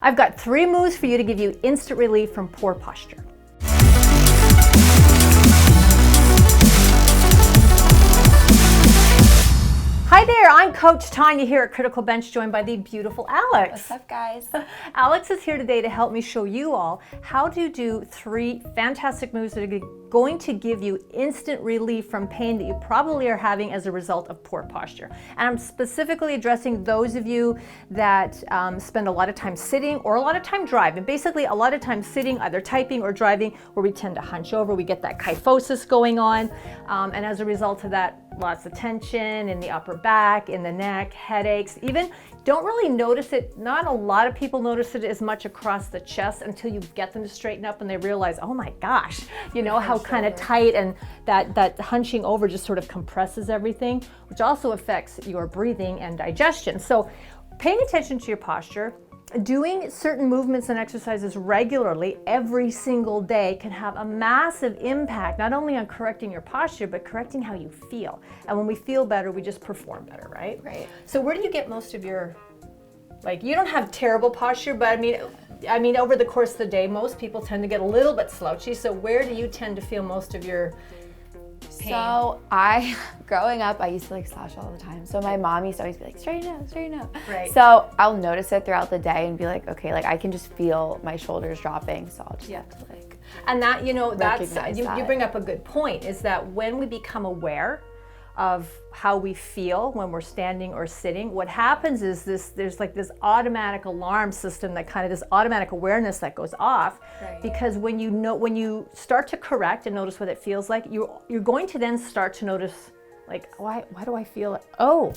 I've got 3 moves for you to give you instant relief from poor posture. Hi there, I'm Coach Tonya here at Criticalbench, joined by the beautiful Alex. What's up, guys? Alex is here today to help me show you all how to do 3 fantastic moves that are going to give you instant relief from pain that you probably are having as a result of poor posture. And I'm specifically addressing those of you that spend a lot of time sitting or a lot of time driving. Basically, a lot of time sitting, either typing or driving, where we tend to hunch over, we get that kyphosis going on. And as a result of that, lots of tension in the upper back, in the neck, headaches, even don't really notice it. Not a lot of people notice it as much across the chest until you get them to straighten up and they realize, oh my gosh, you know, how kind of tight, and that hunching over just sort of compresses everything, which also affects your breathing and digestion. So paying attention to your posture, doing certain movements and exercises regularly every single day can have a massive impact, not only on correcting your posture, but correcting how you feel. And when we feel better, we just perform better, right? Right. So where do you get most of your, like, you don't have terrible posture, but I mean, over the course of the day, most people tend to get a little bit slouchy. So where do you tend to feel most of your pain? So growing up, I used to slouch all the time. So my mom used to always be like, straighten out, straighten out. Right. So I'll notice it throughout the day and be like, okay, I can just feel my shoulders dropping. So I'll just have to And that, you know, that's, you that. bring up a good point, is that when we become aware of how we feel when we're standing or sitting, what happens is there's this automatic alarm system, that kind of this automatic awareness that goes off. Right. Because when you start to correct and notice what it feels like, you're going to then start to notice, like, why do I feel it? Oh,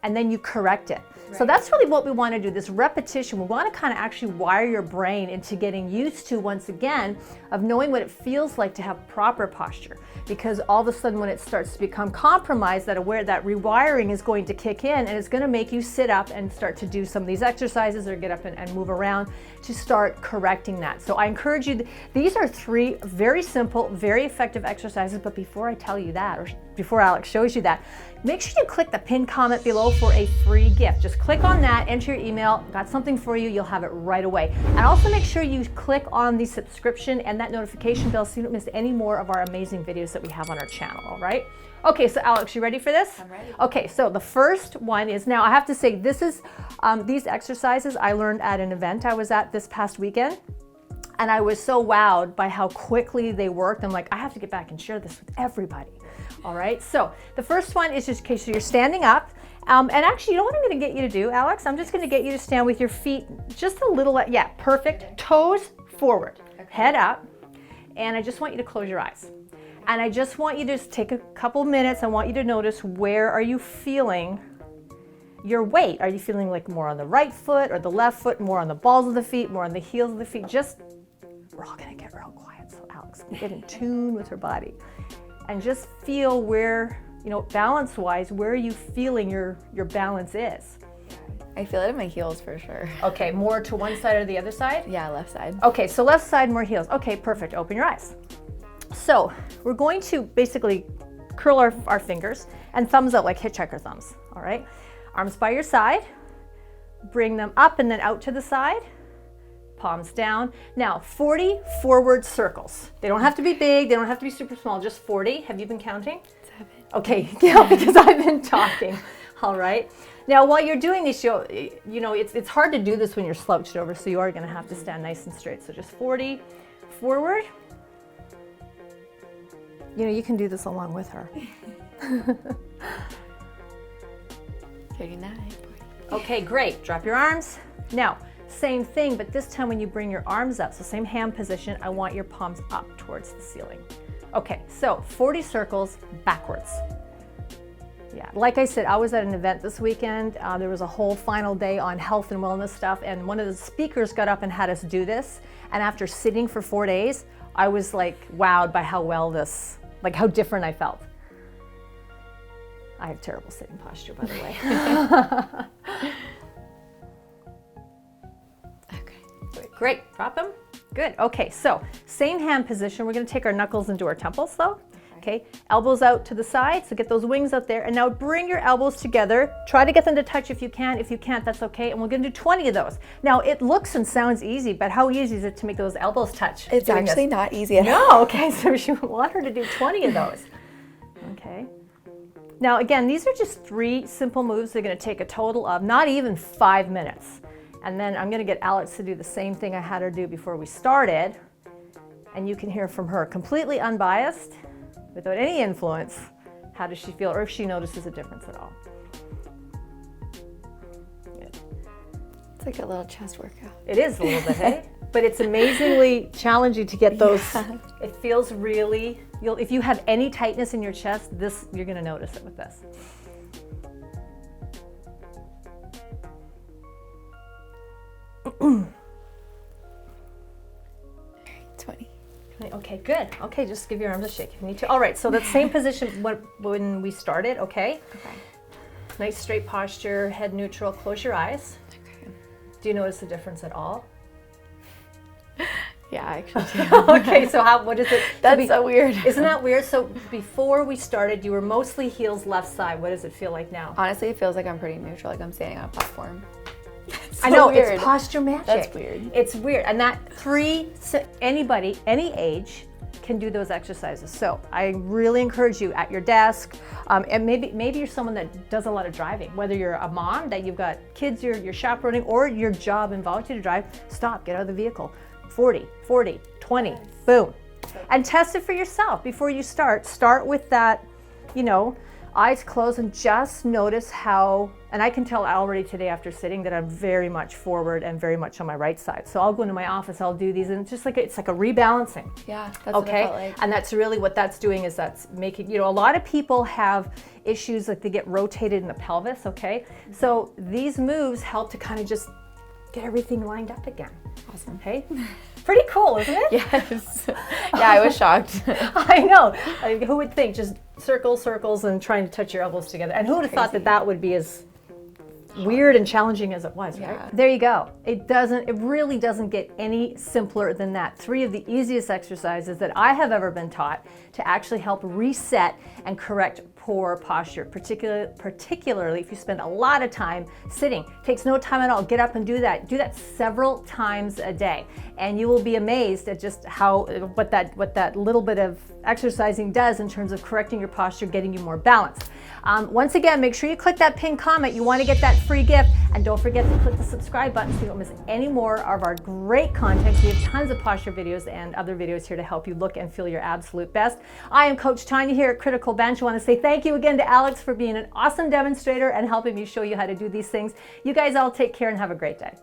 and then you correct it. Right. So that's really what we want to do, this repetition. We want to kind of actually wire your brain into getting used to, once again, of knowing what it feels like to have proper posture. Because all of a sudden, when it starts to become compromised, that rewiring is going to kick in, and it's going to make you sit up and start to do some of these exercises or get up and move around to start correcting that. So I encourage you, these are 3 very simple, very effective exercises. But before I tell you that, or before Alex shows you that, make sure you click the pinned comment below for a free gift. Just click on that, enter your email, got something for you, you'll have it right away. And also make sure you click on the subscription and that notification bell so you don't miss any more of our amazing videos that we have on our channel, all right? Okay, so Alex, you ready for this? I'm ready. Okay, so the first one is, now I have to say, this is, these exercises I learned at an event I was at this past weekend. And I was so wowed by how quickly they worked. I'm like, I have to get back and share this with everybody. All right, so the first one is just, okay, so you're standing up. And actually, you know what I'm gonna get you to do, Alex? I'm just gonna get you to stand with your feet just a little, yeah, perfect. Toes forward, head up. And I just want you to close your eyes. And I just want you to just take a couple minutes. I want you to notice, where are you feeling your weight? Are you feeling like more on the right foot or the left foot, more on the balls of the feet, more on the heels of the feet? Just, we're all gonna get real quiet, so Alex can get in tune with her body. And just feel where, you know, balance-wise, where are you feeling your balance is? I feel it in my heels for sure. Okay, more to one side or the other side? Yeah, left side. Okay, so left side, more heels. Okay, perfect, open your eyes. So we're going to basically curl our fingers and thumbs out like hitchhiker thumbs, all right? Arms by your side, bring them up and then out to the side, palms down. Now, 40 forward circles. They don't have to be big, they don't have to be super small, just 40. Have you been counting? 7. Okay, yeah, because I've been talking. All right. Now, while you're doing this, you know, it's hard to do this when you're slouched over, so you are going to have to stand nice and straight. So just 40 forward. You know, you can do this along with her. 39. Okay, great. Drop your arms. Now, same thing, but this time when you bring your arms up, so same hand position, I want your palms up towards the ceiling. Okay, so 40 circles backwards. Yeah, like I said, I was at an event this weekend. There was a whole final day on health and wellness stuff, and one of the speakers got up and had us do this. And after sitting for 4 days, I was like wowed by how well this, like how different I felt. I have terrible sitting posture, by the way. Okay, great, drop them. Good, okay, so same hand position. We're gonna take our knuckles into our temples though. Okay, elbows out to the side, so get those wings out there, and now bring your elbows together. Try to get them to touch if you can. If you can't, that's okay, and we're gonna do 20 of those. Now, it looks and sounds easy, but how easy is it to make those elbows touch? It's actually not easy at all. No, okay, so you want her to do 20 of those. Okay. Now, again, these are just 3 simple moves. They're gonna take a total of not even 5 minutes. And then I'm gonna get Alex to do the same thing I had her do before we started. And you can hear from her, completely unbiased, without any influence. How does she feel, or if she notices a difference at all? Good. It's like a little chest workout. It is a little bit, hey? But it's amazingly challenging to get those. Yeah. It feels really, if you have any tightness in your chest, you're gonna notice it with this. 20. Okay, good. Okay, just give your arms a shake if you need to. All right, so that same position when we started, okay? Okay. Nice straight posture, head neutral, close your eyes. Okay. Do you notice the difference at all? Yeah, I actually do. Okay, so what is it? That's so weird. Isn't that weird? So before we started, you were mostly heels left side. What does it feel like now? Honestly, it feels like I'm pretty neutral, like I'm standing on a platform. I know, weird. it's posture magic. That's weird. It's weird. And that anybody, any age, can do those exercises. So I really encourage you at your desk, and maybe you're someone that does a lot of driving, whether you're a mom that you've got kids you're chaperoning, or your job involves you to drive, stop, get out of the vehicle. 40, 20, boom. And test it for yourself before you start. Start with that, eyes closed, and just notice how, and I can tell already today after sitting that I'm very much forward and very much on my right side. So I'll go into my office, I'll do these, and it's like a rebalancing. Yeah, that's what it felt like. And that's really what that's doing, is that's making, a lot of people have issues like they get rotated in the pelvis, okay? So these moves help to kind of just get everything lined up again. Awesome. Okay? Pretty cool, isn't it? Yes. Yeah, I was shocked. I know. Who would think just circles and trying to touch your elbows together? And who would have thought that would be as weird and challenging as it was, right? Yeah. There you go. It really doesn't get any simpler than that. 3 of the easiest exercises that I have ever been taught to actually help reset and correct poor posture, particularly if you spend a lot of time sitting. Takes no time at all. Get up and do that. Do that several times a day, and you will be amazed at just what that little bit of exercising does in terms of correcting your posture, getting you more balanced. Once again, make sure you click that pinned comment. You want to get that free gift, and don't forget to click the subscribe button so you don't miss any more of our great content. We have tons of posture videos and other videos here to help you look and feel your absolute best. I am Coach Tonya here at Criticalbench. I want to say thank you again to Alex for being an awesome demonstrator and helping me show you how to do these things. You guys all take care and have a great day.